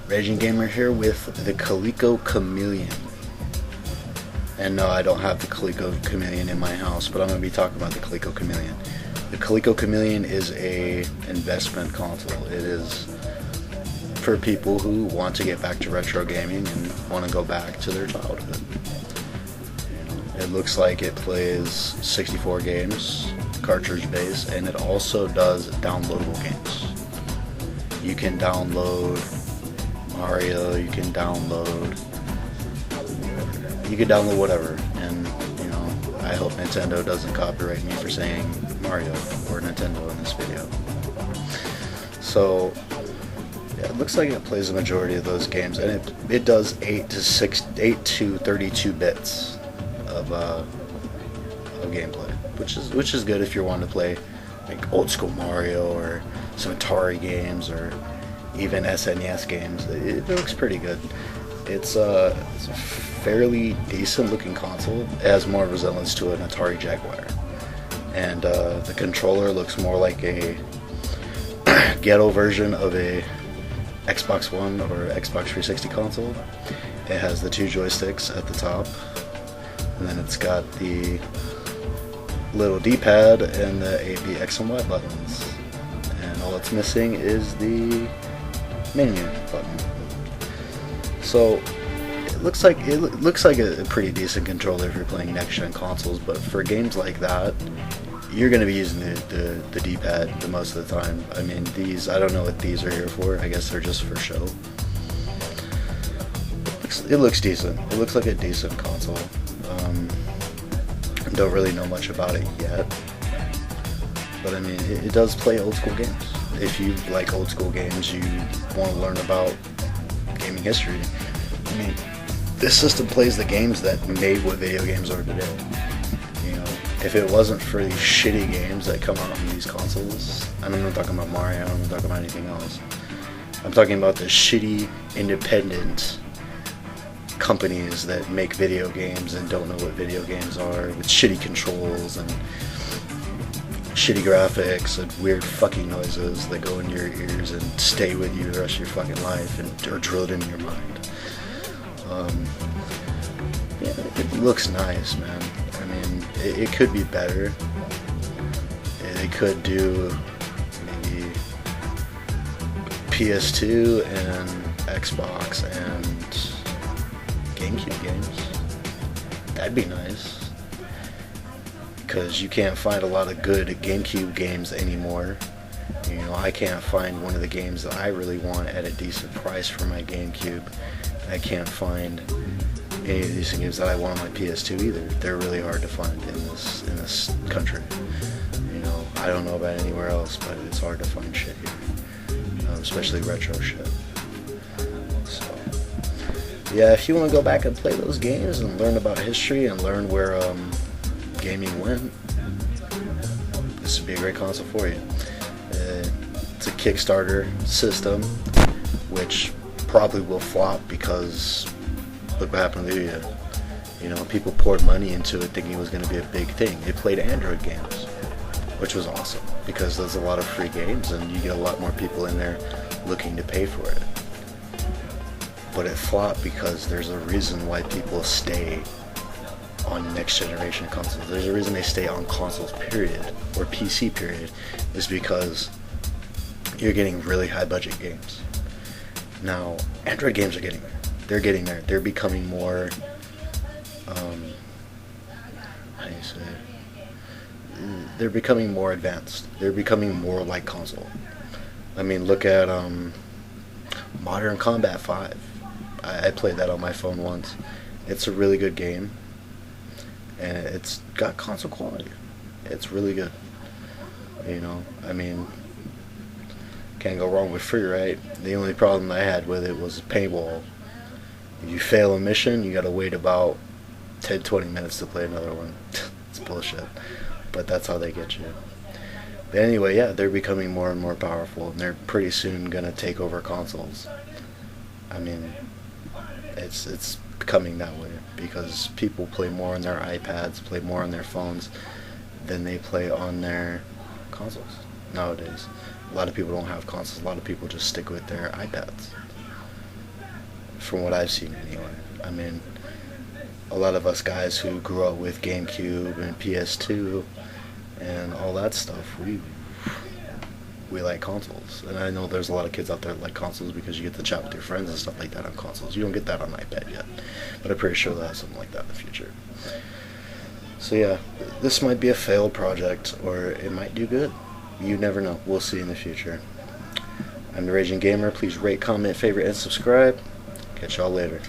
Raging Gamer here with the Coleco Chameleon. And no, I don't have the Coleco Chameleon in my house, but I'm going to be talking about the Coleco Chameleon. The Coleco Chameleon is a investment console. It is for people who want to get back to retro gaming and want to go back to their childhood. It looks like it plays 64 games, cartridge based, and it also does downloadable games. You can download Mario, you can download whatever, and I hope Nintendo doesn't copyright me for saying Mario or Nintendo in this video. So yeah, it looks like it plays the majority of those games, and it does 8 to 32 bits of gameplay, which is good if you're wanting to play like old school Mario or some Atari games or even SNES games. It looks pretty good. It's a fairly decent looking console. It has more resemblance to an Atari Jaguar, and the controller looks more like a ghetto version of a Xbox One or Xbox 360 console. It has the 2 joysticks at the top, and then it's got the little D-pad and the A, B, X, and Y buttons, and all it's missing is the menu button. So it looks like a pretty decent controller if you're playing next-gen consoles, but for games like that, you're going to be using the D-pad the most of the time. I mean, these, I don't know what these are here for. I guess they're just for show. It looks decent. It looks like a decent console. Don't really know much about it yet, but I mean, it does play old school games. If you like old school games, you want to learn about gaming history, I mean, this system plays the games that made what video games are today. If it wasn't for these shitty games that come out on these consoles, and I'm not talking about Mario, I'm not talking about anything else, I'm talking about the shitty independent companies that make video games and don't know what video games are, with shitty controls and shitty graphics and weird fucking noises that go in your ears and stay with you the rest of your fucking life and are drilled into your mind. Yeah, it looks nice, man. I mean, it could be better. It could do maybe PS2 and Xbox and GameCube games. That'd be nice, because you can't find a lot of good GameCube games anymore. I can't find one of the games that I really want at a decent price for my GameCube. I can't find any of these games that I want on my PS2 either. They're really hard to find in this country. I don't know about anywhere else, but it's hard to find shit here, especially retro shit. So yeah, if you want to go back and play those games and learn about history and learn where gaming went, this would be a great console for you. It's a Kickstarter system, which probably will flop because look what happened to you. People poured money into it thinking it was going to be a big thing. It played Android games, which was awesome because there's a lot of free games and you get a lot more people in there looking to pay for it. But it flopped because there's a reason why people stay on next generation consoles. There's a reason they stay on consoles, period, or PC, period, is because you're getting really high budget games. Now, Android games are getting there. They're getting there. They're becoming more, how do you say it? They're becoming more advanced. They're becoming more like console. I mean, look at Modern Combat 5. I played that on my phone once. It's a really good game, and it's got console quality. It's really good. I mean, can't go wrong with free, right? The only problem I had with it was paintball. If you fail a mission, you gotta wait about 10-20 minutes to play another one. It's bullshit, but that's how they get you. But anyway, yeah, they're becoming more and more powerful, and they're pretty soon gonna take over consoles. I mean, it's becoming that way because people play more on their iPads, play more on their phones than they play on their consoles nowadays. A lot of people don't have consoles. A lot of people just stick with their iPads. from what I've seen anyway. I mean, a lot of us guys who grew up with GameCube and PS2 and all that stuff, we like consoles. And I know there's a lot of kids out there that like consoles because you get to chat with your friends and stuff like that on consoles. You don't get that on iPad yet, but I'm pretty sure they'll have something like that in the future. So yeah, this might be a failed project, or it might do good. You never know. We'll see in the future. I'm the Raging Gamer. Please rate, comment, favorite, and subscribe. Catch y'all later.